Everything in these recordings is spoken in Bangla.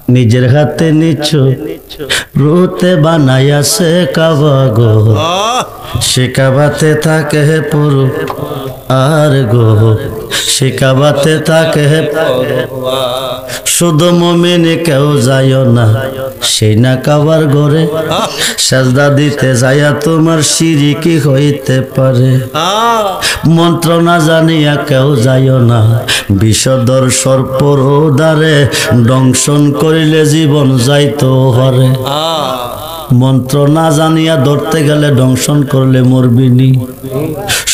নিজের হাতে নিচ্ছো রুতে বানাইয়াছে কাবা গো সে কাবাতে থাকে পুরো আর গো সে কাবাতে থাকে শুধু মুমিন কেউ যাইও না সেই না কাবার ঘরে সাজদা দিতে যাইয়া তোমার শিরকি হইতে পারে মন্ত্র না জানিয়া কেউ যাইও না বিষধর সর্পর দ্বারে দংশন করিলে জীবন যাইতো হরে মন্ত্র না জানিয়া ধরতে গেলে দংশন করলে মরবিনি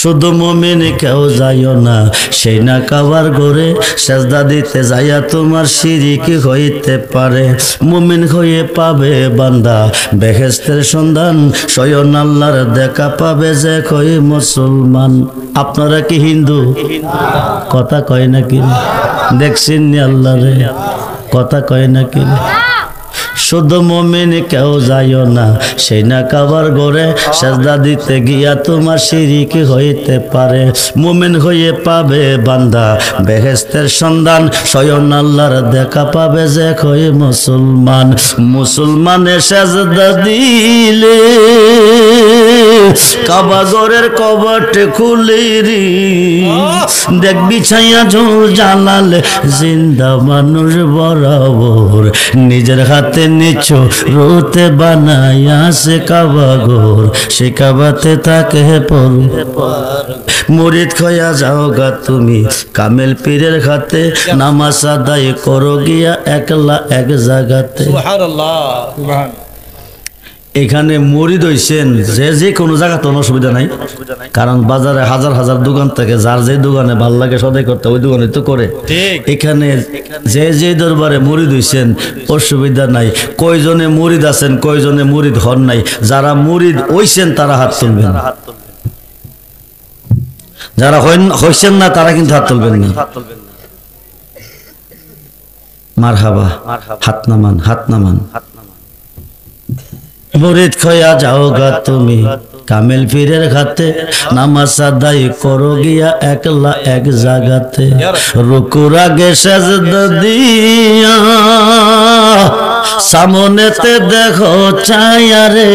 শুধু মুমিন কেউ যাইও না সেই না কাবার ঘরে সাজদা দিতে যাইয়া তোমার শিরকি হইতে পারে মুমিন হয়ে পাবে বান্দা বেহেশতের সন্ধান স্বয়ং আল্লাহর দেখা পাবে যে কই মুসলমান আপনারা কি হিন্দু কথা কয় নাকি দেখছেন নি আল্লাহরে কথা কয় নাকি শুধু মুমিন কেউ যাইও না সেই না কাবার ঘরে সাজদা দিতে গিয়া তোমার শিরকি হইতে পারে মুমিন হয়ে পাবে বান্দা বেহেশতের সন্ধান স্বয়ং আল্লাহর দেখা পাবে যে কই মুসলমান মুসলমানে সাজদা দিলে কাবা ঘরের কবাট খুলিরি দেখবি ছায়া ঝোল জালালে জিন্দা মানুষ বরাবর নিজের হাতে নিচ্ছো রুতে বানাইয়া সে কাবা ঘর সে কাবাতে থাকে পর মুরিদ খয়া যাও গা তুমি কামেল পীরের হাতে নামাজ আদায় করো গিয়া একলা এক জায়গাতে সুবহানাল্লাহ সুবহান এখানে মুরিদ হইছেন যে কোনো জায়গাতে অসুবিধা নাই কারণ বাজারে হাজার হাজার দোকান থাকে যার যে দোকানে ভাল লাগে সদাই করতে ওই দোকানে তো করে এখানে যে দরবারে মুরিদ হইছেন অসুবিধা নাই কয়জনে মুরিদ আছেন কয়জনে মুরিদ হন নাই যারা মুরিদ হইছেন তারা হাত তুলবেন যারা হইছেন না তারা কিন্তু হাত তুলবেন না মারহাবা হাত নামান হাত নামান মুরিদ খয়া যাও গা তুমি কামেল পীরের হাতে নামাজ আদায় করো গিয়া একলা এক জায়গাতে রুকুর আগে সাজদা দিয়া সামনেতে দেখো ছায়া রে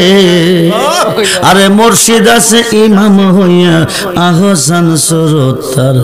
আরে মুর্শিদ আছে ইমাম হইয়া আহসান সুরতার